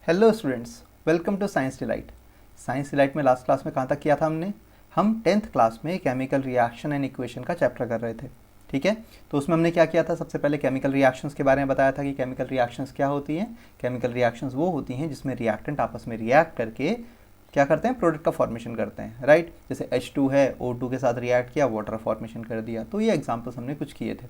Hello students, welcome to science delight. Science delight में last class में कहाँ तक किया था हमने? हम 10th क्लास में केमिकल रिएक्शन एंड इक्वेशन का चैप्टर कर रहे थे। ठीक है, तो उसमें हमने क्या किया था? सबसे पहले केमिकल रिएक्शंस के बारे में बताया था कि केमिकल रिएक्शंस क्या होती हैं। केमिकल रिएक्शंस वो होती हैं जिसमें रिएक्टेंट आपस में रिएक्ट करके क्या करते हैं? प्रोडक्ट का फॉर्मेशन करते हैं, राइट। जैसे H2 है, O2 के साथ रिएक्ट किया, वाटर फॉर्मेशन कर दिया। तो ये एग्जाम्पल्स हमने कुछ किए थे।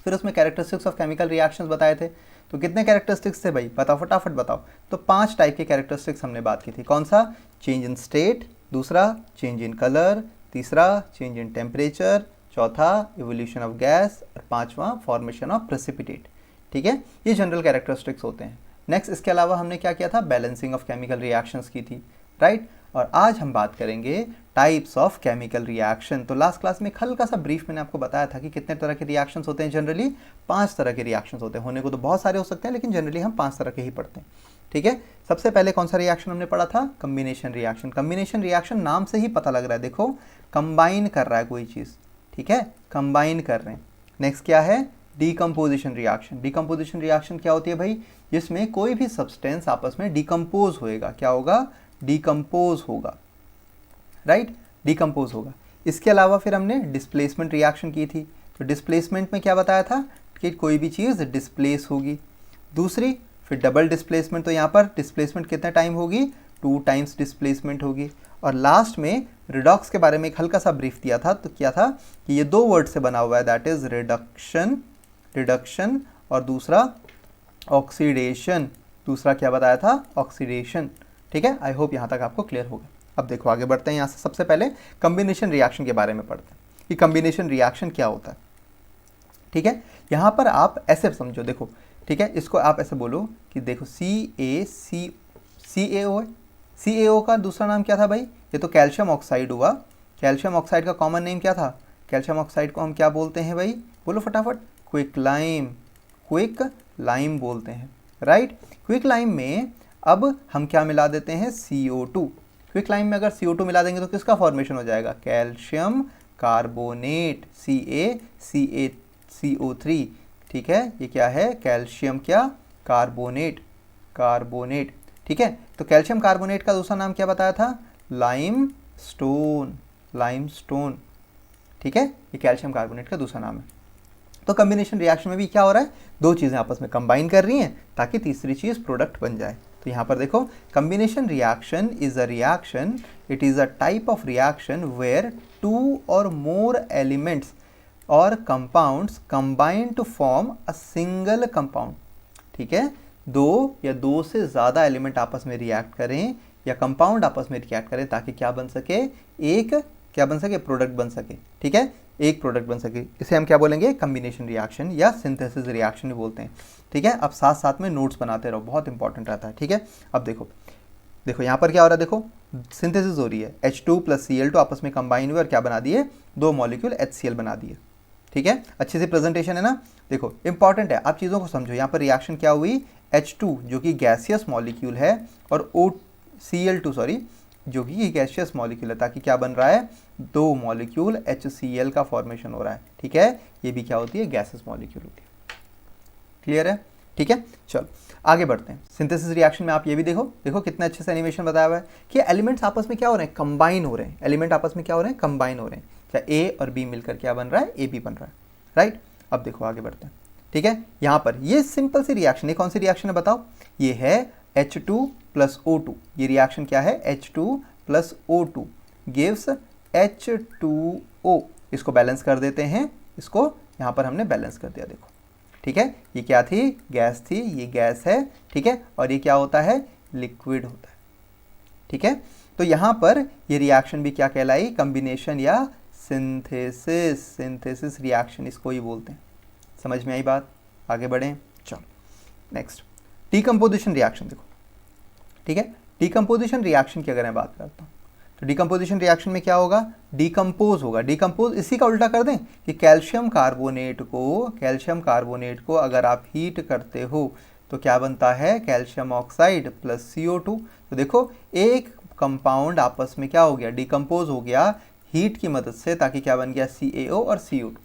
फिर उसमें कैरेक्टरिस्टिक्स ऑफ केमिकल रिएक्शंस बताए थे। तो कितने कैरेक्टरिस्टिक्स थे भाई? बताओ, फटाफट बताओ। तो 5 टाइप के कैरेक्टरिस्टिक्स हमने बात की थी। कौन सा? चेंज इन स्टेट, दूसरा चेंज इन कलर, तीसरा चेंज इन टेम्परेचर, चौथा इवोल्यूशन ऑफ गैस, और पांचवा फॉर्मेशन ऑफ प्रेसिपिटेट। ठीक है, ये जनरल कैरेक्टरिस्टिक्स होते हैं। नेक्स्ट, इसके अलावा हमने क्या किया था? बैलेंसिंग ऑफ केमिकल रिएक्शंस की थी, राइट। और आज हम बात करेंगे टाइप्स ऑफ केमिकल रिएक्शन। तो लास्ट क्लास में हल्का सा ब्रीफ मैंने आपको बताया था कि कितने तरह के रिएक्शंस होते हैं। जनरली 5 तरह के रिएक्शंस होते हैं। होने को तो बहुत सारे हो सकते हैं, लेकिन जनरली हम 5 तरह के ही पढ़ते हैं। ठीक है, सबसे पहले कौन सा रिएक्शन हमने पढ़ा था? Combination reaction. कम्बिनेशन रिएक्शन नाम से ही पता लग रहा है, देखो कंबाइन कर रहा है कोई चीज़। ठीक है, कंबाइन कर रहे हैं। नेक्स्ट क्या है? Decomposition reaction. डीकम्पोजिशन रिएक्शन क्या होती है भाई? जिसमें कोई भी सब्सटेंस आपस में डिकम्पोज होएगा। क्या होगा? डिकम्पोज होगा, राइट, डिकम्पोज होगा। इसके अलावा फिर हमने डिस्प्लेसमेंट रिएक्शन की थी। तो डिस्प्लेसमेंट में क्या बताया था? कि कोई भी चीज़ डिस्प्लेस होगी। दूसरी फिर डबल डिस्प्लेसमेंट। तो यहाँ पर डिस्प्लेसमेंट कितने टाइम होगी? 2 टाइम्स डिस्प्लेसमेंट होगी। और लास्ट में रिडॉक्स के बारे में एक हल्का सा ब्रीफ दिया था। तो क्या था कि ये 2 वर्ड से बना हुआ है, दैट इज रिडक्शन, रिडक्शन, और दूसरा ऑक्सीडेशन। दूसरा क्या बताया था? ऑक्सीडेशन। ठीक है, आई होप यहाँ तक आपको क्लियर होगा। अब देखो आगे बढ़ते हैं। यहाँ से सबसे पहले कम्बिनेशन रिएक्शन के बारे में पढ़ते हैं कि कम्बिनेशन रिएक्शन क्या होता है। ठीक है, यहाँ पर आप ऐसे समझो, देखो, ठीक है, इसको आप ऐसे बोलो कि देखो CaCO है। CaO का दूसरा नाम क्या था भाई? ये तो कैल्शियम ऑक्साइड हुआ। कैल्शियम ऑक्साइड का कॉमन नेम क्या था? कैल्शियम ऑक्साइड को हम क्या बोलते हैं भाई? बोलो फटाफट। Quick lime. क्विक लाइम बोलते हैं, राइट। क्विक लाइम में अब हम क्या मिला देते हैं? CO2। क्विक लाइम में अगर CO2 मिला देंगे तो किसका फॉर्मेशन हो जाएगा? Calcium carbonate, CaCO3। ठीक है, ये क्या है? कैल्शियम क्या? Carbonate, carbonate. ठीक है, तो कैल्शियम कार्बोनेट का दूसरा नाम क्या बताया था? Lime stone, lime stone. ठीक है, ये कैल्शियम कार्बोनेट का दूसरा नाम है। तो कम्बिनेशन रिएक्शन में भी क्या हो रहा है? 2 चीज़ें आपस में कंबाइन कर रही हैं ताकि तीसरी चीज़ प्रोडक्ट बन जाए। तो यहाँ पर देखो, combination reaction is a reaction, it is a type of reaction where 2 or more elements or compounds combine to form a single compound. ठीक है, 2 या 2 से ज़्यादा एलिमेंट आपस में रिएक्ट करें या कंपाउंड आपस में रिएक्ट करें ताकि क्या बन सके? एक क्या बन सके? प्रोडक्ट बन सके। ठीक है, एक प्रोडक्ट बन सके। इसे हम क्या बोलेंगे? कम्बिनेशन रिएक्शन या सिंथेसिस रिएक्शन भी बोलते हैं। ठीक है, अब साथ साथ में नोट्स बनाते रहो, बहुत इंपॉर्टेंट रहता है। ठीक है, अब देखो, देखो यहाँ पर क्या हो रहा है? देखो सिंथेसिस हो रही है। H2 + Cl2 आपस में कंबाइन हुए और क्या बना दिए? 2 मॉलिक्यूल HCl बना दिए। ठीक है, अच्छे से प्रेजेंटेशन है ना? देखो इंपॉर्टेंट है, आप चीज़ों को समझो। यहाँ पर रिएक्शन क्या हुई? H2 जो कि गैसियस मॉलिक्यूल है और Cl2 सॉरी जो कि गैसियस मॉलिक्यूल है, ताकि क्या बन रहा है? 2 मॉलिक्यूल HCl का फॉर्मेशन हो रहा है। ठीक है, ये भी क्या होती है? गैसियस मॉलिक्यूल होती है। क्लियर है? ठीक है, चलो आगे बढ़ते हैं। सिंथेसिस रिएक्शन में आप ये भी देखो, देखो कितना अच्छे से एनिमेशन बताया हुआ है कि एलिमेंट्स आपस में क्या हो रहे हैं? कंबाइन हो रहे हैं। एलिमेंट आपस में क्या हो रहे हैं? कंबाइन हो रहे हैं। चाहे A और B मिलकर क्या बन रहा है? AB बन रहा है, राइट। अब देखो आगे बढ़ते हैं। ठीक है, यहाँ पर ये सिंपल सी रिएक्शन, ये कौन सी रिएक्शन है बताओ? ये है H2 + O2। ये रिएक्शन क्या है? H2 + O2 gives H2O। इसको बैलेंस कर देते हैं, इसको यहाँ पर हमने बैलेंस कर दिया। देखो, ठीक है, ये क्या थी? गैस थी, ये गैस है। ठीक है, और ये क्या होता है? लिक्विड होता है। ठीक है, तो यहाँ पर ये रिएक्शन भी क्या कहलाई? कम्बिनेशन या सिंथेसिस, सिंथेसिस रिएक्शन इसको ही बोलते हैं। समझ में आई बात? आगे बढ़ें, चलो नेक्स्ट डीकम्पोजिशन रिएक्शन देखो। ठीक है, डीकम्पोजिशन रिएक्शन की अगर मैं बात करता हूँ तो डीकम्पोजिशन रिएक्शन में क्या होगा? डीकम्पोज होगा। डीकम्पोज इसी का उल्टा कर दें कि कैल्शियम कार्बोनेट को अगर आप हीट करते हो तो क्या बनता है? Calcium oxide + CO2। तो देखो एक कंपाउंड आपस में क्या हो गया? डीकम्पोज हो गया हीट की मदद से, ताकि क्या बन गया? CaO और CO2।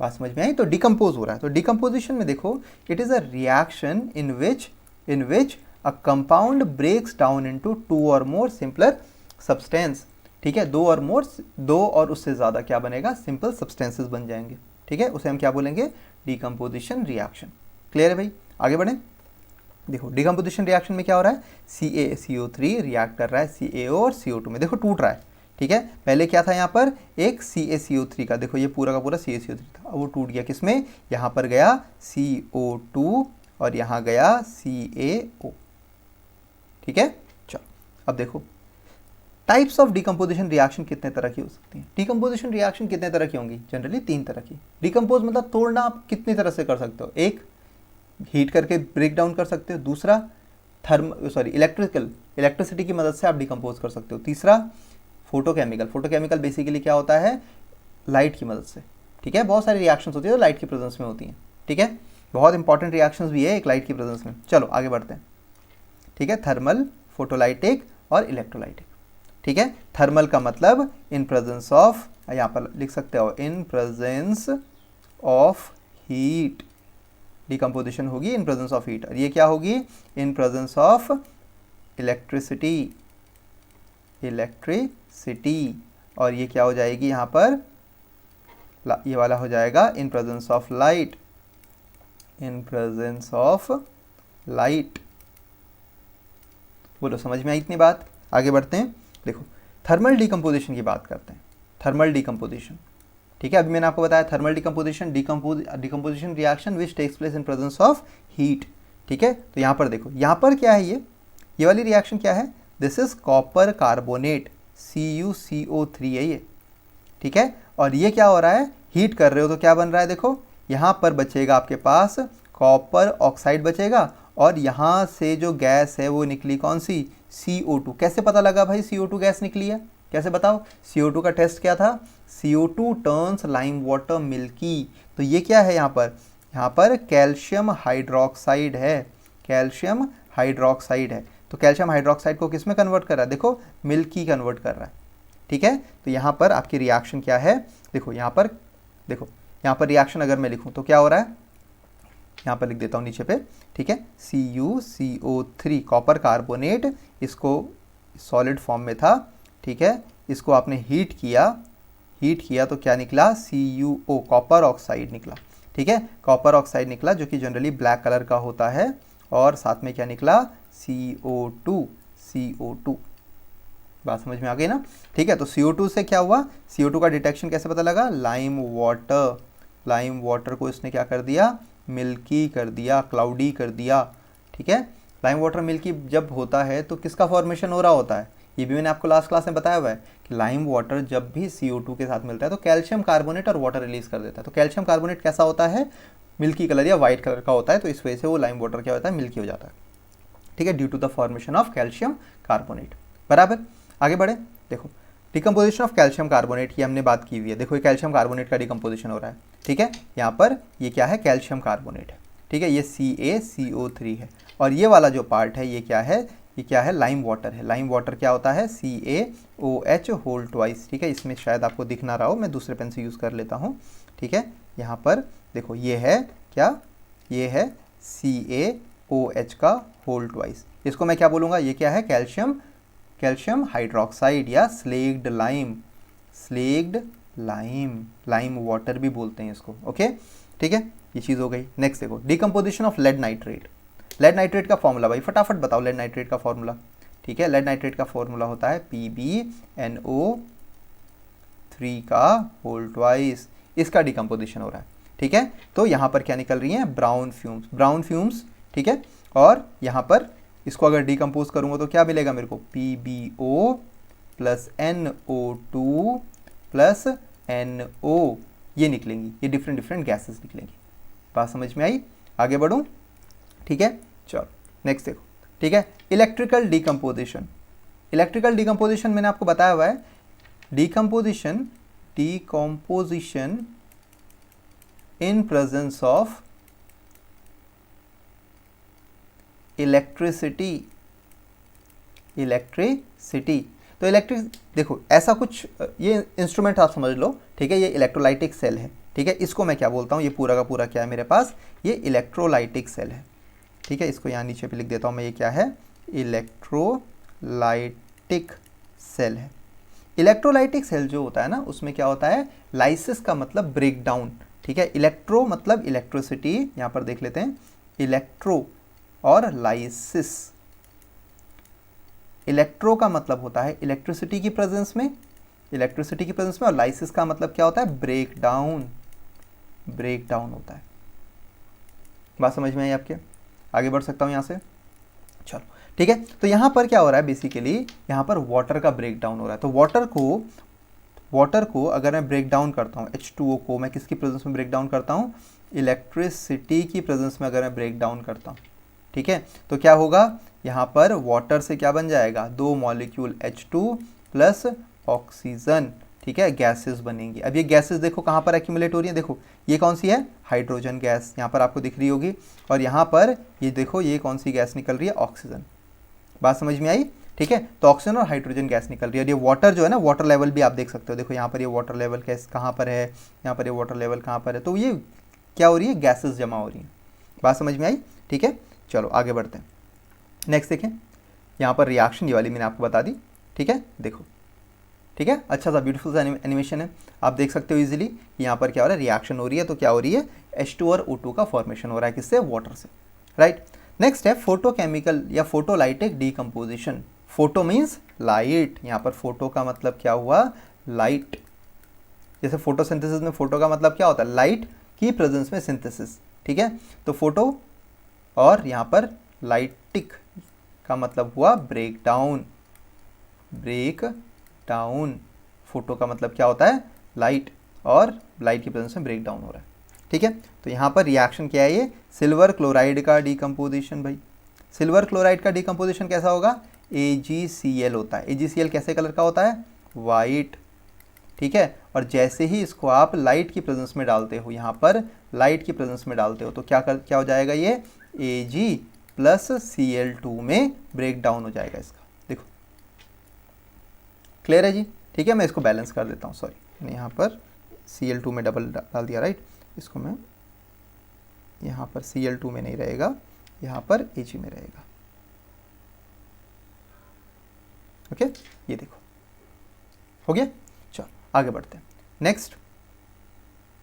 बात समझ में आई? तो डिकम्पोज हो रहा है। तो डिकम्पोजिशन में देखो, it is a reaction in which in which a compound breaks down into 2 or more simpler substance. ठीक है, दो और उससे ज़्यादा क्या बनेगा, सिंपल सब्सटेंसेस बन जाएंगे। ठीक है, उसे हम क्या बोलेंगे, डिकम्पोजिशन रिएक्शन। क्लियर है भाई, आगे बढ़ें। देखो डिकम्पोजिशन रिएक्शन में क्या हो रहा है, CaCO3 रिएक्ट कर रहा है CaO और CO2 में, देखो टूट रहा है। ठीक है, पहले क्या था यहाँ पर, एक CaCO3 का, देखो ये पूरा का पूरा CaCO3 था, अब वो टूट गया किसमें, यहाँ पर गया CO2 और यहाँ गया CaO। ठीक है, चलो अब देखो टाइप्स ऑफ डिकम्पोजिशन रिएक्शन कितने तरह की हो सकती हैं। डिकम्पोजिशन रिएक्शन कितने तरह की होंगी, जनरली 3 तरह की। डिकम्पोज मतलब तोड़ना आप कितनी तरह से कर सकते हो, एक हीट करके ब्रेक डाउन कर सकते हो, दूसरा इलेक्ट्रिसिटी की मदद से आप डिकम्पोज कर सकते हो, तीसरा फोटोकेमिकल बेसिकली क्या होता है, लाइट की मदद से। ठीक है, बहुत सारी रिएक्शंस होती है जो लाइट की प्रेजेंस में होती हैं। ठीक है, बहुत इंपॉर्टेंट रिएक्शंस भी है एक लाइट की प्रेजेंस में। चलो आगे बढ़ते हैं। ठीक है, थर्मल, फोटोलाइटिक और इलेक्ट्रोलाइटिक। ठीक है, थर्मल का मतलब इन प्रेजेंस ऑफ, यहाँ पर लिख सकते हो इन प्रेजेंस ऑफ हीट, डिकम्पोजिशन होगी इन प्रेजेंस ऑफ हीट। और ये क्या होगी, इन प्रेजेंस ऑफ इलेक्ट्रिसिटी। और ये क्या हो जाएगी यहाँ पर, ये वाला हो जाएगा इन प्रेजेंस ऑफ लाइट। बोलो समझ में आई इतनी बात, आगे बढ़ते हैं। देखो थर्मल डिकम्पोजिशन की बात करते हैं, थर्मल डिकम्पोजिशन। ठीक है, अभी मैंने आपको बताया thermal decomposition, decomposition reaction which takes place in presence of heat. ठीक है, तो यहाँ पर देखो, यहाँ पर क्या है, ये वाली रिएक्शन क्या है, this is copper carbonate, CuCO3 है ये। ठीक है, और ये क्या हो रहा है, हीट कर रहे हो तो क्या बन रहा है, देखो यहाँ पर बचेगा आपके पास कॉपर ऑक्साइड बचेगा, और यहाँ से जो गैस है वो निकली कौन सी, CO2। कैसे पता लगा भाई CO2 गैस निकली है, कैसे बताओ, CO2 का टेस्ट क्या था, CO2 turns lime water milky. तो ये क्या है यहाँ पर कैल्शियम हाइड्रोक्साइड है, कैल्शियम हाइड्रोक्साइड है। तो कैल्शियम हाइड्रोक्साइड को किस में कन्वर्ट कर रहा है, देखो मिल्की कन्वर्ट कर रहा है। ठीक है, तो यहाँ पर आपकी रिएक्शन क्या है, देखो यहाँ पर रिएक्शन अगर मैं लिखूँ तो क्या हो रहा है, यहाँ पर लिख देता हूँ नीचे पे। ठीक है, CuCO3 कॉपर कार्बोनेट, इसको सॉलिड फॉर्म में था। ठीक है, इसको आपने हीट किया तो क्या निकला, CuO कॉपर ऑक्साइड निकला। ठीक है, कॉपर ऑक्साइड निकला जो कि जनरली ब्लैक कलर का होता है, और साथ में क्या निकला, CO2। बात समझ में आ गई ना। ठीक है, तो CO2 से क्या हुआ, CO2 का डिटेक्शन कैसे पता लगा, लाइम वाटर को इसने क्या कर दिया, मिल्की कर दिया, क्लाउडी कर दिया। ठीक है, लाइम वाटर मिल्की जब होता है तो किसका फॉर्मेशन हो रहा होता है, ये भी मैंने आपको लास्ट क्लास में बताया हुआ है कि लाइम वाटर जब भी CO2 के साथ मिलता है तो कैल्शियम कार्बोनेट और वाटर रिलीज कर देता है। तो कैल्शियम कार्बोनेट कैसा होता है, मिल्की कलर या वाइट कलर का होता है, तो इस वजह से वो लाइम वाटर क्या होता है, मिल्की हो जाता है। ठीक है, due to the formation of calcium carbonate. बराबर, आगे बढ़े। देखो डिकम्पोजिशन ऑफ कैल्शियम कार्बोनेट की हमने बात की हुई है। देखो ये कैल्शियम कार्बोनेट का डिकम्पोजिशन हो रहा है। ठीक है, यहाँ पर ये क्या है, कैल्शियम कार्बोनेट है। ठीक है, ये CaCO3 है, और ये वाला जो पार्ट है ये क्या है, लाइम वाटर है। लाइम वाटर क्या होता है, CaOH होल ट्वाइस। ठीक है, इसमें शायद आपको दिख ना रहा हो, मैं दूसरे पेन से यूज़ कर लेता हूँ। ठीक है, यहाँ पर देखो ये है क्या, ये है CaOH का होल ट्वाइस। इसको मैं क्या बोलूँगा, ये क्या है, कैल्शियम हाइड्रोक्साइड या स्लेग्ड लाइम वाटर भी बोलते हैं इसको। ओके, ठीक है, ये चीज़ हो गई। नेक्स्ट देखो डिकम्पोजिशन ऑफ लेड नाइट्रेट का फॉर्मूला, भाई फटाफट बताओ लेड नाइट्रेट का फॉर्मूला। ठीक है, लेड नाइट्रेट का फॉर्मूला होता है PbNO3 का होल ट्वाइस, इसका डिकम्पोजिशन हो रहा है। ठीक है, तो यहाँ पर क्या निकल रही है, ब्राउन फ्यूम्स। ठीक है, और यहाँ पर इसको अगर डिकम्पोज करूँगा तो क्या मिलेगा मेरे को, PbO plus NO2 plus NO, ये निकलेंगी, ये डिफरेंट गैसेस निकलेंगी। बात समझ में आई, आगे बढ़ूँ। ठीक है, चलो नेक्स्ट देखो। ठीक है, इलेक्ट्रिकल डिकम्पोजिशन मैंने आपको बताया हुआ है, decomposition in presence of electricity. तो देखो ऐसा कुछ, ये इंस्ट्रूमेंट आप समझ लो। ठीक है, ये इलेक्ट्रोलाइटिक सेल है। ठीक है, इसको मैं क्या बोलता हूँ, ये पूरा का पूरा क्या है मेरे पास, ये इलेक्ट्रोलाइटिक सेल है। ठीक है, इसको यहाँ नीचे पे लिख देता हूँ मैं, ये क्या है, इलेक्ट्रोलाइटिक सेल है। इलेक्ट्रोलाइटिक सेल जो होता है ना, उसमें क्या होता है, लाइसिस का मतलब ब्रेक डाउन, ठीक है। इलेक्ट्रो मतलब इलेक्ट्रिसिटी, यहाँ पर देख लेते हैं, इलेक्ट्रो और लाइसिस। इलेक्ट्रो का मतलब होता है इलेक्ट्रिसिटी की प्रेजेंस में, इलेक्ट्रिसिटी की प्रेजेंस में, और लाइसिस का मतलब क्या होता है, ब्रेक डाउन, ब्रेक डाउन होता है। बात समझ में आई आपके? आगे बढ़ सकता हूँ यहाँ से, चलो ठीक है। तो यहाँ पर क्या हो रहा है, बेसिकली यहाँ पर वाटर का ब्रेक डाउन हो रहा है। तो वाटर को अगर मैं ब्रेक डाउन करता हूँ, H2O को मैं किसकी प्रेजेंस में ब्रेक डाउन करता हूँ, इलेक्ट्रिसिटी की प्रेजेंस में अगर मैं ब्रेक डाउन करता हूँ, ठीक है, तो क्या होगा, यहाँ पर वाटर से क्या बन जाएगा, 2 मॉलिक्यूल H2 प्लस ऑक्सीजन, ठीक है, गैसेस बनेंगी। अब ये गैसेस देखो कहाँ पर एक्यूमुलेट हो रही है, देखो ये कौन सी है, हाइड्रोजन गैस, यहाँ पर आपको दिख रही होगी, और यहाँ पर ये देखो ये कौन सी गैस निकल रही है, ऑक्सीजन। बात समझ में आई, ठीक है। तो ऑक्सीजन और हाइड्रोजन गैस निकल रही है, और ये वाटर जो है ना, वाटर लेवल भी आप देख सकते हो, देखो यहाँ पर ये वाटर लेवल गैस कहाँ पर है, यहाँ पर ये वाटर लेवल कहाँ पर है, तो ये क्या हो रही है, गैसेस जमा हो रही हैं। बात समझ में आई, ठीक है। चलो आगे बढ़ते हैं, नेक्स्ट देखें, यहाँ पर रिएक्शन ये वाली मैंने आपको बता दी, ठीक है, देखो, ठीक है, अच्छा सा ब्यूटीफुल सा एनिमेशन है, आप देख सकते हो इजीली। यहाँ पर क्या हो रहा है, रिएक्शन हो रही है, तो क्या हो रही है, H2 और O2 का फॉर्मेशन हो रहा है, किससे, वाटर से, राइट। नेक्स्ट है फोटोकेमिकल या photolytic decomposition. Photo means light, यहाँ पर फोटो का मतलब क्या हुआ, लाइट। जैसे फोटोसिंथेसिस में फोटो का मतलब क्या होता है, लाइट की प्रेजेंस में सिंथेसिस, ठीक है। तो फोटो और यहाँ पर लाइटिक का मतलब हुआ break down, break down. Photo का मतलब क्या होता है, लाइट, और लाइट की प्रेजेंस में ब्रेक डाउन हो रहा है, ठीक है। तो यहाँ पर रिएक्शन क्या है, ये सिल्वर क्लोराइड का डिकम्पोजिशन। भाई सिल्वर क्लोराइड का डिकम्पोजिशन कैसा होगा, AgCl होता है। AgCl कैसे कलर का होता है, वाइट, ठीक है। और जैसे ही इसको आप लाइट की प्रेजेंस में डालते हो, यहाँ पर लाइट की प्रेजेंस में डालते हो, तो क्या हो जाएगा, ये Ag प्लस Cl2 में ब्रेक डाउन हो जाएगा इसका, देखो क्लियर है जी, ठीक है। मैं इसको बैलेंस कर देता हूँ, सॉरी मैंने यहाँ पर Cl2 में डबल डाल दिया, राइट। इसको मैं यहाँ पर Cl2 में नहीं रहेगा, यहाँ पर Ag में रहेगा, ओके। ये देखो हो गया, चलो आगे बढ़ते हैं। नेक्स्ट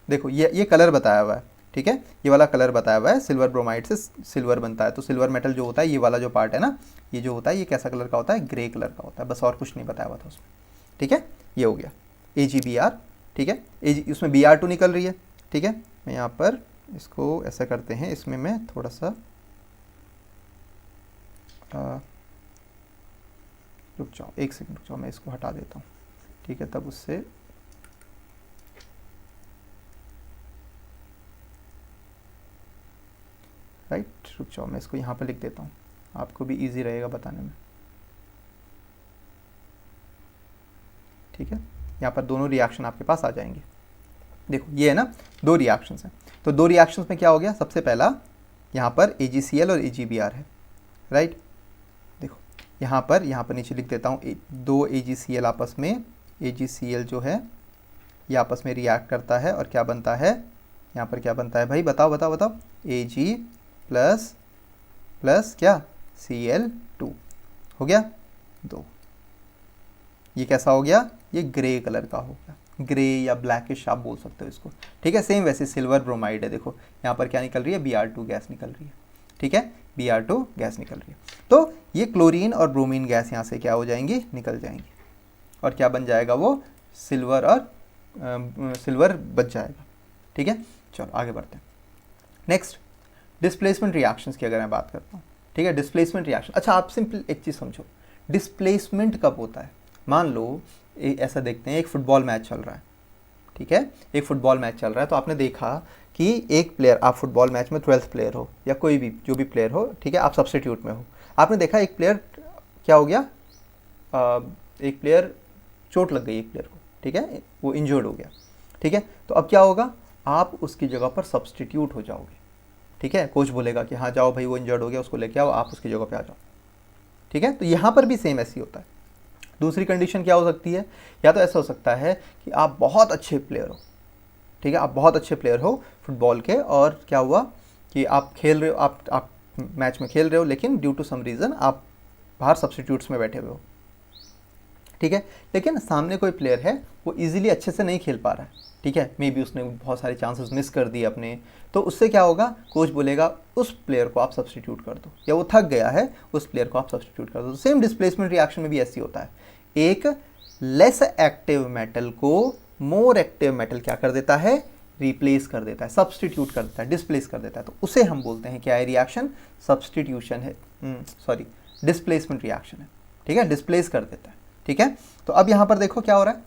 देखो, ये कलर बताया हुआ है, ठीक है, ये वाला कलर बताया हुआ है, सिल्वर ब्रोमाइड से सिल्वर बनता है। तो सिल्वर मेटल जो होता है, ये वाला जो पार्ट है ना, ये जो होता है, ये कैसा कलर का होता है, ग्रे कलर का होता है, बस और कुछ नहीं बताया हुआ था उसमें, ठीक है। ये हो गया AgBr, ठीक है। उसमें Br2 निकल रही है, ठीक है। मैं यहाँ पर इसको ऐसा करते हैं, इसमें मैं थोड़ा सा रुक जाओ, एक सेकंड रुक जाओ, मैं इसको हटा देता हूँ, ठीक है, तब उससे राइट, रुक जाओ, मैं इसको यहाँ पर लिख देता हूँ, आपको भी इजी रहेगा बताने में, ठीक है। यहाँ पर दोनों रिएक्शन आपके पास आ जाएंगे। देखो ये है ना, 2 रिएक्शंस हैं, तो 2 रिएक्शंस में क्या हो गया, सबसे पहला यहाँ पर AgCl और AgBr है, राइट। देखो यहाँ पर नीचे लिख देता हूँ, 2 AgCl आपस में, AgCl जो है ये आपस में रिएक्ट करता है, और क्या बनता है, यहाँ पर क्या बनता है भाई, बताओ बताओ बताओ, Ag प्लस क्या, Cl2 हो गया 2। ये कैसा हो गया, ये ग्रे कलर का हो गया, ग्रे या ब्लैकिश आप बोल सकते हो इसको, ठीक है। सेम वैसे सिल्वर ब्रोमाइड है, देखो यहाँ पर क्या निकल रही है, Br2 गैस निकल रही है, ठीक है, Br2 गैस निकल रही है। तो ये क्लोरीन और ब्रोमीन गैस यहाँ से क्या हो जाएंगी, निकल जाएंगी, और क्या बन जाएगा, वो सिल्वर और सिल्वर बच जाएगा, ठीक है। चलो आगे बढ़ते हैं। नेक्स्ट डिस्प्लेसमेंट रिएक्शंस की अगर मैं बात करता हूँ, ठीक है, डिस्प्लेसमेंट रिएक्शन। अच्छा आप सिंपल एक चीज़ समझो, डिस्प्लेसमेंट कब होता है, मान लो ऐसा देखते हैं, एक फुटबॉल मैच चल रहा है, ठीक है, एक फुटबॉल मैच चल रहा है, तो आपने देखा कि एक प्लेयर, आप फुटबॉल मैच में 12th प्लेयर हो या कोई भी जो भी प्लेयर हो, ठीक है, आप सब्स्टिट्यूट में हो, आपने देखा एक प्लेयर क्या हो गया, एक प्लेयर चोट लग गई एक प्लेयर को, ठीक है, वो इंजर्ड हो गया, ठीक है। तो अब क्या होगा, आप उसकी जगह पर सब्स्टिट्यूट हो जाओगे, ठीक है। कोच बोलेगा कि हाँ जाओ भाई, वो इंजर्ड हो गया, उसको लेके आओ, आप उसकी जगह पे आ जाओ, ठीक है। तो यहाँ पर भी सेम ऐसी होता है। दूसरी कंडीशन क्या हो सकती है, या तो ऐसा हो सकता है कि आप बहुत अच्छे प्लेयर हो, ठीक है, आप बहुत अच्छे प्लेयर हो फुटबॉल के, और क्या हुआ कि आप खेल रहे हो, मैच में खेल रहे हो, लेकिन ड्यू टू सम रीज़न आप बाहर सब्स्टिट्यूट्स में बैठे हुए हो, ठीक है। लेकिन सामने कोई प्लेयर है वो इजीली अच्छे से नहीं खेल पा रहा है, ठीक है, मे बी उसने बहुत सारे चांसेस मिस कर दिए अपने, तो उससे क्या होगा, कोच बोलेगा उस प्लेयर को आप सब्स्टिट्यूट कर दो, या वो थक गया है उस प्लेयर को आप सब्स्टिट्यूट कर दो। सेम डिस्प्लेसमेंट रिएक्शन में भी ऐसी होता है, एक लेस एक्टिव मेटल को मोर एक्टिव मेटल क्या कर देता है, रिप्लेस कर देता है, सब्स्टिट्यूट कर देता है, डिस्प्लेस कर देता है, तो उसे हम बोलते हैं क्या है, रिएक्शन सब्स्टिट्यूशन है, सॉरी डिस्प्लेसमेंट रिएक्शन है, ठीक है, डिस्प्लेस कर देता है, ठीक है। तो अब यहाँ पर देखो क्या हो रहा है,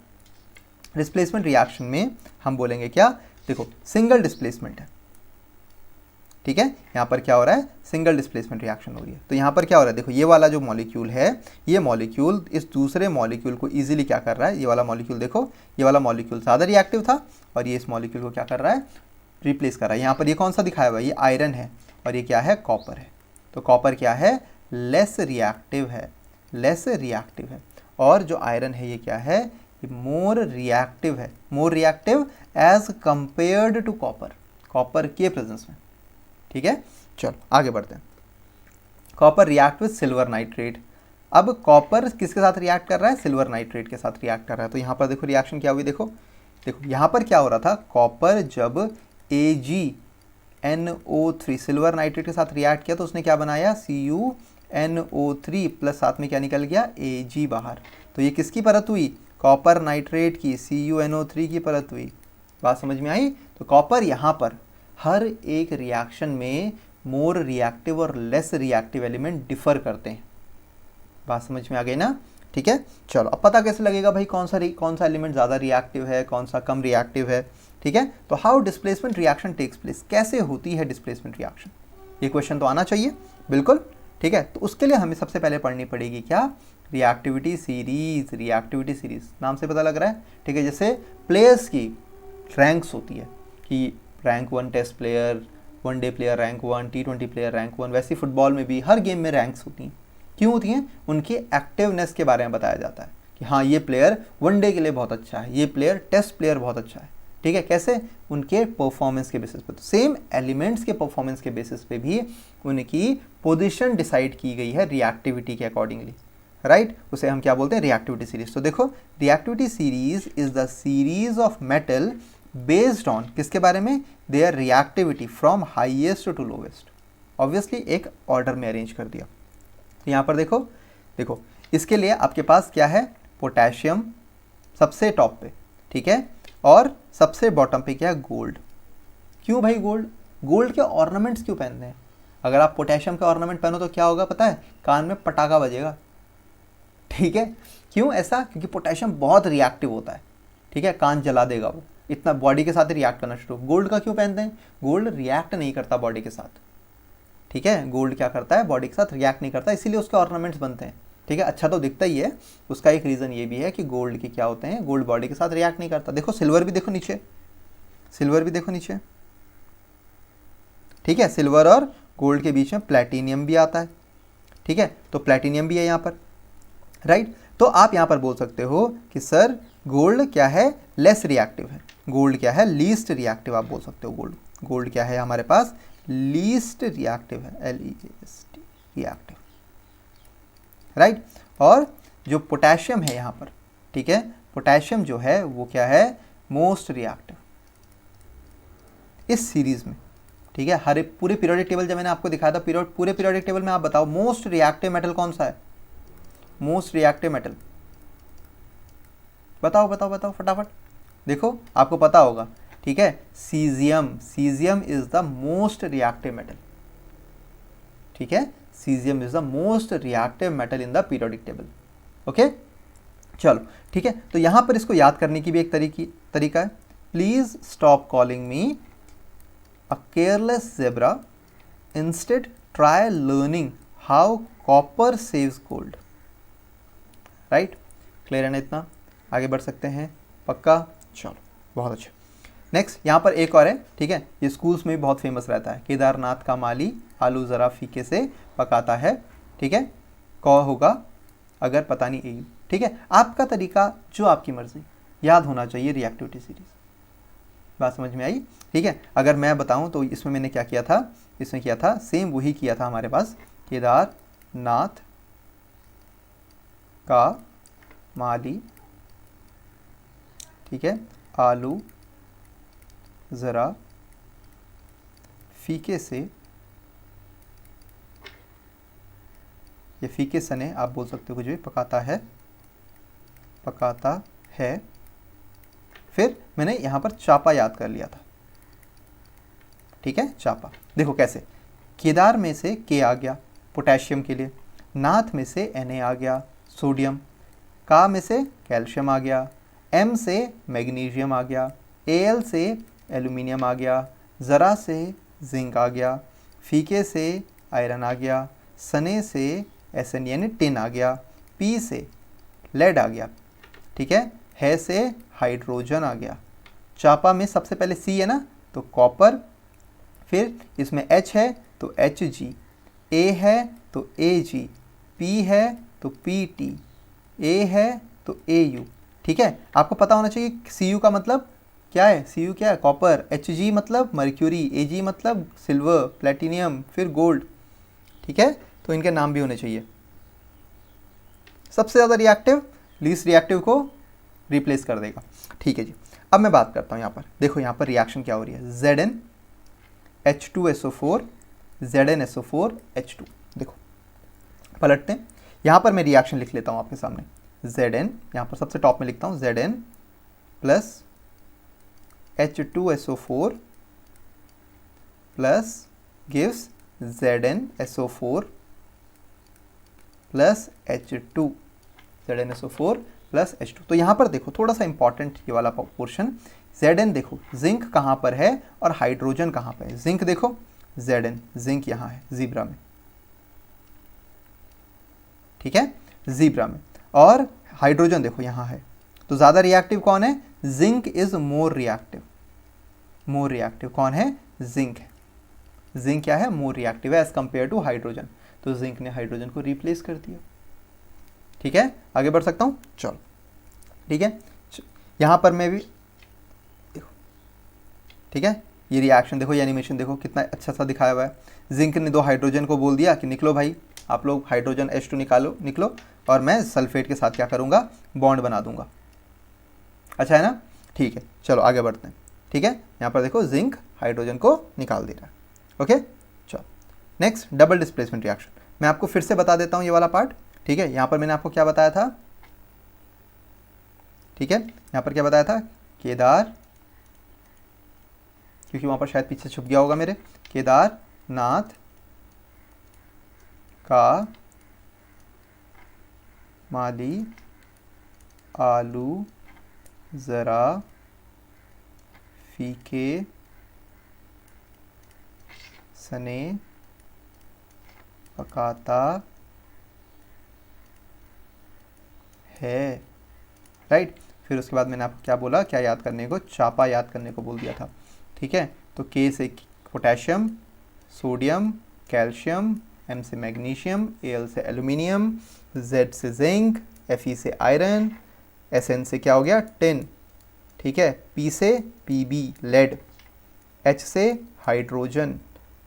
डिस्प्लेसमेंट रिएक्शन में हम बोलेंगे क्या, देखो सिंगल डिस्प्लेसमेंट है, ठीक है, यहाँ पर क्या हो रहा है, सिंगल डिस्प्लेसमेंट रिएक्शन हो रही है। तो यहाँ पर क्या हो रहा है, देखो ये वाला जो मॉलिक्यूल है, ये मॉलिक्यूल इस दूसरे मॉलिक्यूल को इजीली क्या कर रहा है, ये वाला मॉलिक्यूल देखो, ये वाला मॉलिक्यूल ज़्यादा रिएक्टिव था और ये इस मॉलिक्यूल को क्या कर रहा है, रिप्लेस कर रहा है। यहाँ पर ये कौन सा दिखाया हुआ है, ये आयरन है और ये क्या है, कॉपर है। तो कॉपर क्या है, लेस रिएक्टिव है, लेस रिएक्टिव है, और जो आयरन है ये क्या है, ये मोर रिएक्टिव है, more reactive as compared to copper, copper के प्रेजेंस में, ठीक है। चलो आगे बढ़ते हैं। Copper react with silver nitrate. अब कॉपर किसके साथ रिएक्ट कर रहा है, सिल्वर नाइट्रेट के साथ रिएक्ट कर रहा है। तो यहाँ पर देखो रिएक्शन क्या हुई, देखो देखो यहाँ पर क्या हो रहा था, कॉपर जब AgNO3 सिल्वर नाइट्रेट के साथ रिएक्ट किया तो उसने क्या बनाया, CuNO3 प्लस साथ में क्या निकल गया, Ag बाहर। तो ये किसकी परत हुई, कॉपर नाइट्रेट की, CuNO3 की परत हुई। बात समझ में आई। तो कॉपर यहाँ पर हर एक रिएक्शन में मोर रिएक्टिव और लेस रिएक्टिव एलिमेंट डिफर करते हैं। बात समझ में आ गई ना, ठीक है। चलो अब पता कैसे लगेगा भाई कौन सा एलिमेंट ज़्यादा रिएक्टिव है, कौन सा कम रिएक्टिव है, ठीक है। तो how displacement reaction takes place, कैसे होती है डिस्प्लेसमेंट रिएक्शन, ये क्वेश्चन तो आना चाहिए बिल्कुल, ठीक है। तो उसके लिए हमें सबसे पहले पढ़नी पड़ेगी क्या, रिएक्टिविटी सीरीज। रिएक्टिविटी सीरीज नाम से पता लग रहा है, ठीक है। जैसे प्लेयर्स की रैंक्स होती है कि rank 1 test player, one day player rank 1, T20 player rank 1, वैसे फुटबॉल में भी हर गेम में रैंक्स होती हैं। क्यों होती हैं, उनकी एक्टिवनेस के बारे में बताया जाता है कि हाँ ये प्लेयर वनडे के लिए बहुत अच्छा है, ये प्लेयर टेस्ट प्लेयर बहुत अच्छा है, ठीक है। कैसे, उनके परफॉर्मेंस के बेसिस पे। तो सेम एलिमेंट्स के परफॉर्मेंस के बेसिस पे भी उनकी पोजीशन डिसाइड की गई है रिएक्टिविटी के अकॉर्डिंगली, राइट। उसे हम क्या बोलते हैं, रिएक्टिविटी सीरीज। तो देखो reactivity series is the series of metal based on किसके बारे में, their reactivity from highest to lowest. Obviously एक ऑर्डर में अरेंज कर दिया। तो यहाँ पर देखो देखो इसके लिए आपके पास क्या है, पोटेशियम सबसे टॉप पे, ठीक है, और सबसे बॉटम पे क्या है, गोल्ड। क्यों भाई गोल्ड, गोल्ड के ऑर्नामेंट्स क्यों पहनते हैं। अगर आप पोटेशियम के ऑर्नामेंट पहनो तो क्या होगा पता है, कान में पटाखा बजेगा, ठीक है। क्यों ऐसा, क्योंकि पोटेशियम बहुत रिएक्टिव होता है, ठीक है, कान जला देगा वो, इतना बॉडी के साथ रिएक्ट करना शुरू। गोल्ड का क्यों पहनते हैं, गोल्ड रिएक्ट नहीं करता बॉडी के साथ, ठीक है, गोल्ड क्या करता है, बॉडी के साथ रिएक्ट नहीं करता, इसीलिए उसके ऑर्नामेंट्स बनते हैं, ठीक है। अच्छा तो दिखता ही है, उसका एक रीज़न ये भी है कि गोल्ड के क्या होते हैं, गोल्ड बॉडी के साथ रिएक्ट नहीं करता। देखो सिल्वर भी देखो नीचे, सिल्वर भी देखो नीचे, ठीक है, सिल्वर और गोल्ड के बीच में प्लैटिनियम भी आता है, ठीक है, तो प्लैटिनियम भी है यहाँ पर, राइट। तो आप यहाँ पर बोल सकते हो कि सर गोल्ड क्या है, लेस रिएक्टिव है, गोल्ड क्या है, लीस्ट रिएक्टिव आप बोल सकते हो। गोल्ड गोल्ड क्या है हमारे पास, लीस्ट रिएक्टिव है, LEAST रिएक्टिव, राइट। और जो पोटेशियम है यहाँ पर, ठीक है, पोटेशियम जो है वो क्या है, मोस्ट रिएक्टिव इस सीरीज में, ठीक है। हर एक पूरे पीरियोडिक टेबल जब मैंने आपको दिखाया था, पूरे पीरियोडिक टेबल में आप बताओ मोस्ट रिएक्टिव मेटल कौन सा है, मोस्ट रिएक्टिव मेटल बताओ बताओ बताओ फटाफट, देखो आपको पता होगा, ठीक है, caesium. Caesium is the most reactive metal, ठीक है, caesium is the most reactive metal in the periodic table, okay. चलो ठीक है, तो यहां पर इसको याद करने की भी एक तरीका है। Please stop calling me a careless zebra, instead try learning how copper saves gold, right. Clear है ना, इतना आगे बढ़ सकते हैं, पक्का। चलो बहुत अच्छा। नेक्स्ट यहाँ पर एक और है, ठीक है, ये स्कूल्स में भी बहुत फेमस रहता है, केदारनाथ का माली आलू ज़रा फीके से पकाता है, ठीक है, कौ होगा अगर पता नहीं एयू, ठीक है। आपका तरीका जो आपकी मर्जी, याद होना चाहिए रिएक्टिविटी सीरीज, बात समझ में आई? ठीक है, अगर मैं बताऊं तो इसमें मैंने क्या किया था, इसमें किया था सेम वही किया था हमारे पास, केदारनाथ का माली, ठीक है, आलू ज़रा फीके से, ये फीके सने आप बोल सकते हो कुछ भी, पकाता है। फिर मैंने यहाँ पर चापा याद कर लिया था, ठीक है, चापा। देखो कैसे, केदार में से के आ गया पोटेशियम के लिए, नाथ में से Na आ गया सोडियम, का में से कैल्शियम आ गया, M से मैग्नीशियम आ गया, Al से एल्यूमिनियम आ गया, ज़रा से जिंक आ गया, फीके से आयरन आ गया, सने से Sn यानी टिन आ गया, P से लेड आ गया, ठीक है से हाइड्रोजन आ गया, चापा में सबसे पहले C है ना तो कॉपर, फिर इसमें H है तो Hg, A है तो Ag, P है तो Pt, A है तो Au, ठीक है। आपको पता होना चाहिए Cu का मतलब क्या है, Cu क्या है, कॉपर, Hg मतलब मर्क्यूरी, Ag मतलब सिल्वर, प्लेटिनियम, फिर गोल्ड, ठीक है। तो इनके नाम भी होने चाहिए। सबसे ज़्यादा रिएक्टिव लीस्ट रिएक्टिव को रिप्लेस कर देगा, ठीक है जी। अब मैं बात करता हूँ यहाँ पर, देखो यहाँ पर रिएक्शन क्या हो रही है, Zn H2SO4 ZnSO4 H2। देखो पलटते हैं, यहाँ पर मैं रिएक्शन लिख लेता हूँ आपके सामने, Zn यहाँ पर सबसे टॉप में लिखता हूँ, Zn plus H2SO4 plus gives ZnSO4 plus H2, ZnSO4 plus H2। तो यहाँ पर देखो थोड़ा सा इंपॉर्टेंट ये वाला पोर्शन, Zn देखो जिंक कहाँ पर है और हाइड्रोजन कहाँ पर है, जिंक देखो Zn, जिंक यहाँ है जीब्रा में, ठीक है, जीब्रा में, और हाइड्रोजन देखो यहाँ है। तो ज़्यादा रिएक्टिव कौन है, zinc is more reactive, more reactive कौन है, जिंक है, जिंक क्या है, मोर रिएक्टिव है एज कंपेयर टू हाइड्रोजन। तो जिंक ने हाइड्रोजन को रिप्लेस कर दिया, ठीक है। आगे बढ़ सकता हूँ, चलो ठीक है। यहाँ पर मैं भी देखो, ठीक है, ये रिएक्शन देखो, ये एनिमेशन देखो कितना अच्छा सा दिखाया हुआ है। जिंक ने दो हाइड्रोजन को बोल दिया कि निकलो भाई, आप लोग हाइड्रोजन H2 निकलो, और मैं सल्फेट के साथ क्या करूँगा, बॉन्ड बना दूंगा। अच्छा है ना, ठीक है, चलो आगे बढ़ते हैं, ठीक है। यहाँ पर देखो जिंक हाइड्रोजन को निकाल दे रहा है, ओके। चलो नेक्स्ट, डबल डिस्प्लेसमेंट रिएक्शन। मैं आपको फिर से बता देता हूँ ये वाला पार्ट, ठीक है। यहाँ पर मैंने आपको क्या बताया था, ठीक है, यहाँ पर क्या बताया था, केदार, क्योंकि वहाँ पर शायद पीछे छुप गया होगा मेरे, केदारनाथ का माली आलू ज़रा फीके सने पकाता है, राइट। फिर उसके बाद मैंने आपको क्या बोला, क्या याद करने को, चापा याद करने को बोल दिया था, ठीक है। तो के से पोटेशियम, सोडियम, कैल्शियम, M से मैग्नीशियम, Al से एल्यूमिनियम, Z से जिंक, Fe से आयरन, Sn से क्या हो गया, टिन, ठीक है, P से Pb लेड, H से हाइड्रोजन,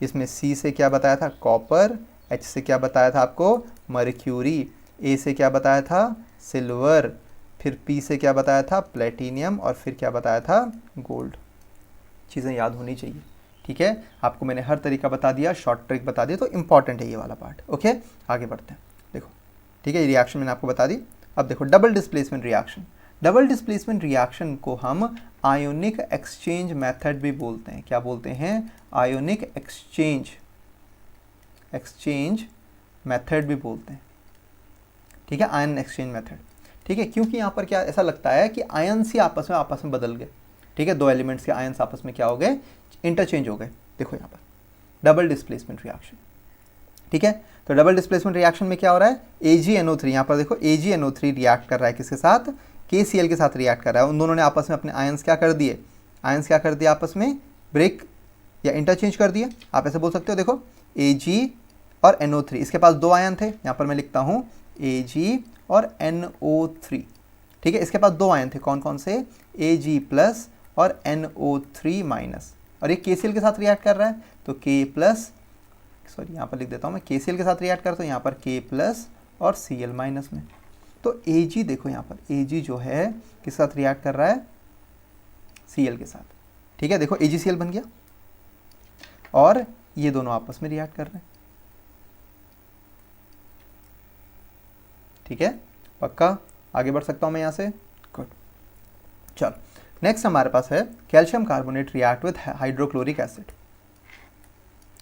इसमें C से क्या बताया था, कॉपर, H से क्या बताया था आपको, मर्क्यूरी, A से क्या बताया था, सिल्वर, फिर P से क्या बताया था, प्लेटिनियम, और फिर क्या बताया था, गोल्ड। चीज़ें याद होनी चाहिए, ठीक है। आपको मैंने हर तरीका बता दिया, शॉर्ट ट्रिक बता दिया, तो इंपॉर्टेंट है ये वाला पार्ट, ओके। आगे बढ़ते हैं, देखो ठीक है, ये रिएक्शन मैंने आपको बता दी। अब देखो double displacement reaction. Double displacement reaction को हम आयोनिक एक्सचेंज मेथड भी बोलते हैं। क्या बोलते हैं, आयोनिक एक्सचेंज मेथड भी बोलते हैं, ठीक है, आयन एक्सचेंज मेथड, ठीक है। क्योंकि यहाँ पर क्या ऐसा लगता है कि आयन्स ही आपस में बदल गए, ठीक है, दो एलिमेंट्स के आयन्स आपस में क्या हो गए, इंटरचेंज हो गए। देखो यहाँ पर डबल डिस्प्लेसमेंट रिएक्शन, ठीक है। तो डबल डिस्प्लेसमेंट रिएक्शन में क्या हो रहा है, AgNO3, यहाँ पर देखो AgNO3 रिएक्ट कर रहा है किसके साथ, KCl के साथ रिएक्ट कर रहा है। उन दोनों ने आपस में अपने आयन्स क्या कर दिए, आपस में ब्रेक या इंटरचेंज कर दिए, आप ऐसे बोल सकते हो। देखो Ag और NO3, इसके पास दो आयन थे, यहाँ पर मैं लिखता हूँ Ag और NO3, ठीक है। इसके पास दो आयन थे, कौन कौन से, Ag प्लस और NO3 माइनस, और ये KCl के साथ रिएक्ट कर रहा है तो K प्लस, सॉरी यहाँ पर लिख देता हूँ मैं, KCl के साथ रिएक्ट करता हूँ यहाँ पर K प्लस और Cl माइनस में। तो Ag देखो यहाँ पर Ag जो है किस साथ रिएक्ट कर रहा है, Cl के साथ, ठीक है। देखो AgCl बन गया और ये दोनों आपस में रिएक्ट कर रहे हैं, ठीक है। पक्का आगे बढ़ सकता हूँ मैं यहाँ से, गुड। चलो नेक्स्ट हमारे पास है calcium carbonate react with hydrochloric acid.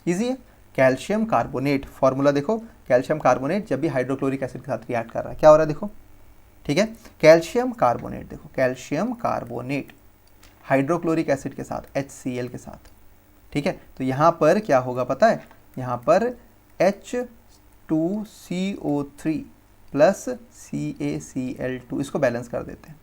Easy है, कैल्शियम कार्बोनेट, फॉर्मूला देखो, कैल्शियम कार्बोनेट जब भी हाइड्रोक्लोरिक एसिड के साथ रिएक्ट कर रहा है क्या हो रहा है देखो, ठीक है। कैल्शियम कार्बोनेट, देखो कैल्शियम कार्बोनेट हाइड्रोक्लोरिक एसिड के साथ HCl के साथ, ठीक है। तो यहाँ पर क्या होगा पता है, यहाँ पर H2CO3 प्लस CaCl2 इसको बैलेंस कर देते हैं,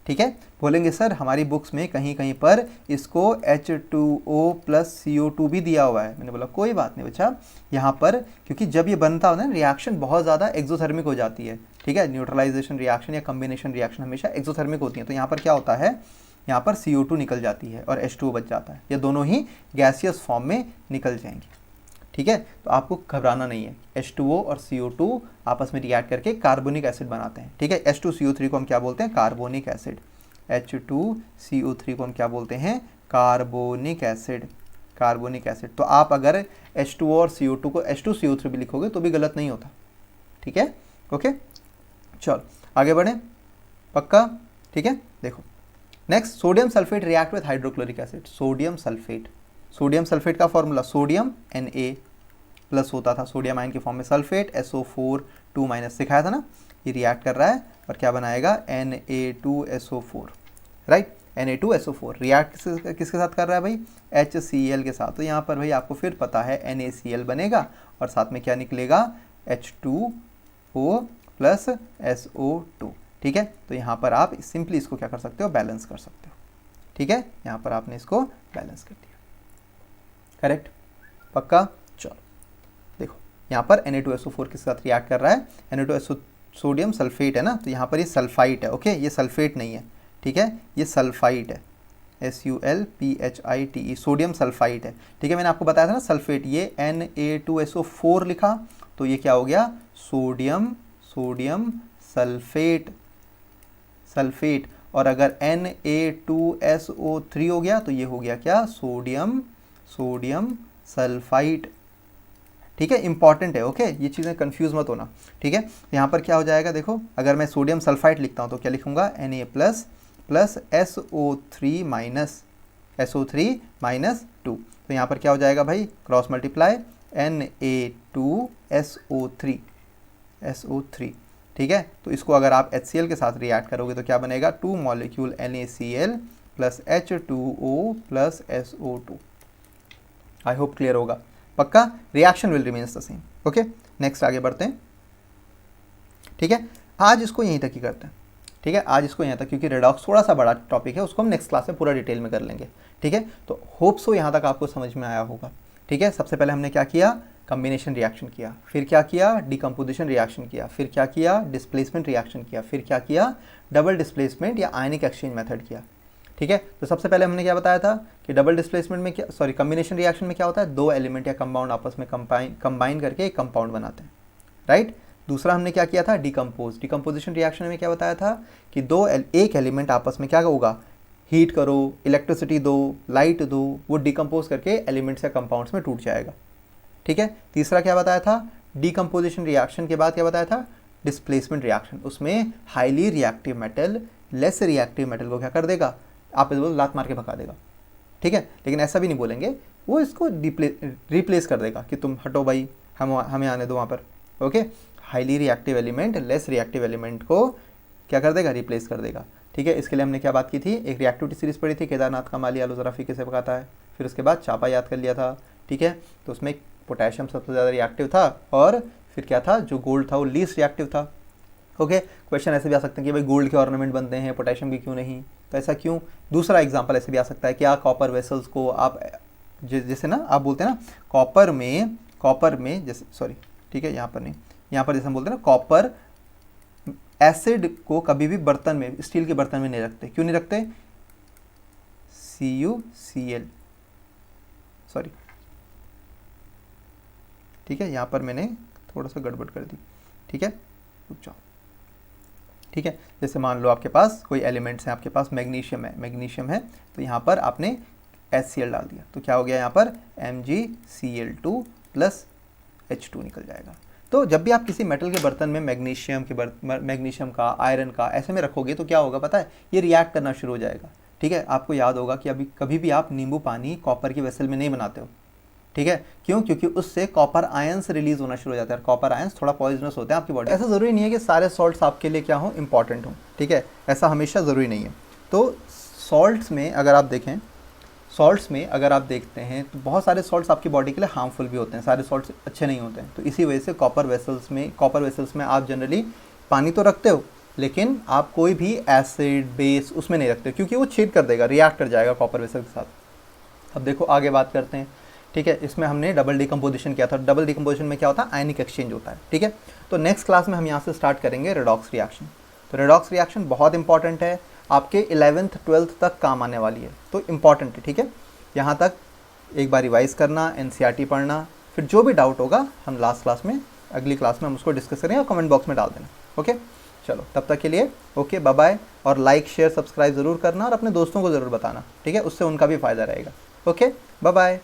ठीक है। बोलेंगे सर हमारी बुक्स में कहीं कहीं पर इसको H2O प्लस CO2 भी दिया हुआ है। मैंने बोला कोई बात नहीं बच्चा, यहाँ पर क्योंकि जब ये बनता हो ना रिएक्शन बहुत ज़्यादा एक्सोथर्मिक हो जाती है, ठीक है। न्यूट्रलाइजेशन रिएक्शन या कम्बिनेशन रिएक्शन हमेशा एक्सोथर्मिक होती है। तो यहाँ पर क्या होता है, यहाँ पर CO2 निकल जाती है और H2O बच जाता है, ये दोनों ही गैसियस फॉर्म में निकल जाएंगे, ठीक है। तो आपको घबराना नहीं है, H2O और CO2 आपस में रिएक्ट करके कार्बोनिक एसिड बनाते हैं, ठीक है। H2CO3 को हम क्या बोलते हैं, कार्बोनिक एसिड। H2CO3 को हम क्या बोलते हैं, कार्बोनिक एसिड, कार्बोनिक एसिड। तो आप अगर H2O और CO2 को H2CO3 भी लिखोगे तो भी गलत नहीं होता, ठीक है। ओके चलो आगे बढ़े, पक्का, ठीक है। देखो next, sodium sulphate react with hydrochloric acid. Sodium sulphate, sodium sulphate का फॉर्मूला सोडियम Na प्लस होता था, सोडियम आयन के फॉर्म में सल्फेट SO4 2 माइनस सिखाया था ना। ये रिएक्ट कर रहा है और क्या बनाएगा, Na2SO4, राइट। Na2SO4 रिएक्ट किसके साथ कर रहा है भाई, HCl के साथ। तो यहाँ पर भाई आपको फिर पता है NaCl बनेगा और साथ में क्या निकलेगा, H2O प्लस SO2, ठीक है। तो यहाँ पर आप सिंपली इसको क्या कर सकते हो, बैलेंस कर सकते हो, ठीक है। यहाँ पर आपने इसको बैलेंस कर दिया, करेक्ट, पक्का। चलो देखो यहाँ पर Na2SO4 के साथ रिएक्ट कर रहा है, Na2SO सोडियम सल्फेट है ना, तो यहाँ पर ये सल्फाइट है, ओके, ये सल्फेट नहीं है, ठीक है, ये सल्फाइट है, SULPHITE, सोडियम सल्फाइट है, ठीक है। मैंने आपको बताया था ना सल्फेट, ये Na2SO4 लिखा तो ये क्या हो गया, सोडियम, सोडियम सल्फेट, सल्फेट। और अगर Na2SO3 हो गया तो ये हो गया क्या, सोडियम, सोडियम सल्फाइट, ठीक है। इंपॉर्टेंट है, ओके, ये चीज़ें कंफ्यूज मत होना, ठीक है। यहाँ पर क्या हो जाएगा देखो, अगर मैं सोडियम सल्फाइट लिखता हूँ तो क्या लिखूंगा, Na plus plus SO3 minus, SO3 minus 2। तो यहाँ पर क्या हो जाएगा भाई, क्रॉस मल्टीप्लाई Na2SO3, SO3, ठीक है। तो इसको अगर आप HCl के साथ रिएक्ट करोगे तो क्या बनेगा, 2 molecule NaCl plus H2O plus SO2। I hope clear होगा, पक्का। Reaction will remains the same, okay. Next आगे बढ़ते हैं, ठीक है। आज इसको यहीं तक ही करते हैं, ठीक है। आज इसको यहाँ तक, क्योंकि रेडॉक्स थोड़ा सा बड़ा टॉपिक है, उसको हम नेक्स्ट क्लास में पूरा डिटेल में कर लेंगे, ठीक है। तो होप सो यहाँ तक आपको समझ में आया होगा, ठीक है। सबसे पहले हमने क्या किया, कम्बिनेशन रिएक्शन किया, फिर क्या किया, डिकम्पोजिशन रिएक्शन किया, फिर क्या किया, डिस्प्लेसमेंट रिएक्शन किया, फिर क्या किया, डबल डिस्प्लेसमेंट या आयनिक एक्सचेंज मेथड किया, ठीक है। तो सबसे पहले हमने क्या बताया था कि डबल डिस्प्लेसमेंट में क्या, सॉरी कम्बिनेशन रिएक्शन में क्या होता है, दो एलिमेंट या कंपाउंड आपस में कंबाइन करके एक कंपाउंड बनाते हैं, राइट। दूसरा हमने क्या किया था, डिकम्पोजिशन रिएक्शन में क्या बताया था कि एक एलिमेंट आपस में क्या होगा, हीट करो, इलेक्ट्रिसिटी दो, लाइट दो, वो डिकम्पोज करके एलिमेंट्स या कंपाउंड्स में टूट जाएगा, ठीक है। तीसरा क्या बताया था, डिकम्पोजिशन रिएक्शन के बाद क्या बताया था, डिस्प्लेसमेंट रिएक्शन। उसमें highly reactive metal less reactive metal को क्या कर देगा, आप इस लात मार के भगा देगा, ठीक है। लेकिन ऐसा भी नहीं बोलेंगे, वो इसको रिप्लेस कर देगा कि तुम हटो भाई, हमें आने दो वहाँ पर, okay. Highly reactive element less reactive element को क्या कर देगा, रिप्लेस कर देगा, ठीक है। इसके लिए हमने क्या बात की थी, एक रिएक्टिविटी सीरीज पढ़ी थी, केदारनाथ का माली आलू ज़राफ़ी कैसे पकाता है, फिर उसके बाद चापा याद कर लिया था, ठीक है। तो उसमें पोटेशियम सबसे ज़्यादा रिएक्टिव था और फिर क्या था, जो गोल्ड था वो लीस्ट रिएक्टिव था, ओके। क्वेश्चन ऐसे भी आ सकते हैं कि भाई गोल्ड के ऑर्नामेंट बनते हैं, पोटेशियम की क्यों नहीं, तो ऐसा क्यों। दूसरा एग्जांपल ऐसे भी आ सकता है कि कॉपर वेसल्स को आप जैसे ना आप बोलते हैं ना कॉपर में जैसे, सॉरी ठीक है, यहाँ पर नहीं, यहाँ पर जैसे हम बोलते हैं ना कॉपर एसिड को कभी भी बर्तन में, स्टील के बर्तन में नहीं रखते, क्यों नहीं रखते, CuCl, सॉरी, ठीक है, यहाँ पर मैंने थोड़ा सा गड़बड़ कर दी, ठीक है, रुक जाओ, ठीक है। जैसे मान लो आपके पास कोई एलिमेंट्स हैं, आपके पास मैग्नीशियम है, तो यहाँ पर आपने HCl डाल दिया, तो क्या हो गया यहाँ पर MgCl2 प्लस H2 निकल जाएगा। तो जब भी आप किसी मेटल के बर्तन में मैग्नीशियम का, आयरन का ऐसे में रखोगे तो क्या होगा पता है, ये रिएक्ट करना शुरू हो जाएगा, ठीक है। आपको याद होगा कि अभी कभी भी आप नींबू पानी कॉपर की वेसल में नहीं बनाते हो, ठीक है, क्यों, क्योंकि उससे कॉपर आयंस रिलीज होना शुरू हो जाता है, कॉपर आयंस थोड़ा पॉइजनस होते हैं आपकी बॉडी। ऐसा ज़रूरी नहीं है कि सारे सॉल्ट्स आपके लिए क्या हो, इंपॉर्टेंट हो, ठीक है, ऐसा हमेशा ज़रूरी नहीं है। तो सॉल्ट्स में अगर आप देखें, सॉल्ट्स में अगर आप देखते हैं तो बहुत सारे सॉल्ट्स आपकी बॉडी के लिए हार्मफुल भी होते हैं, सारे सॉल्ट्स अच्छे नहीं होते हैं। तो इसी वजह से कॉपर वेसल्स में आप जनरली पानी तो रखते हो, लेकिन आप कोई भी एसिड बेस उसमें नहीं रखते, क्योंकि वो छेद कर देगा, रिएक्ट कर जाएगा कॉपर वेसल के साथ। अब देखो आगे बात करते हैं, ठीक है। इसमें हमने डबल डिकम्पोजिशन किया था, डबल डिकम्पोजिशन में क्या होता है, आयनिक एक्सचेंज होता है, ठीक है। तो नेक्स्ट क्लास में हम यहाँ से स्टार्ट करेंगे रेडॉक्स रिएक्शन। तो रेडॉक्स रिएक्शन बहुत इंपॉर्टेंट है, आपके 11th 12th तक काम आने वाली है, तो इंपॉर्टेंट है, ठीक है। यहाँ तक एक बार रिवाइज करना, NCERT पढ़ना, फिर जो भी डाउट होगा हम लास्ट क्लास में, अगली क्लास में हम उसको डिस्कस करेंगे और कमेंट बॉक्स में डाल देना, ओके। चलो तब तक के लिए ओके, बाय बाय, और लाइक शेयर सब्सक्राइब ज़रूर करना और अपने दोस्तों को ज़रूर बताना, ठीक है, उससे उनका भी फ़ायदा रहेगा। Okay, bye bye.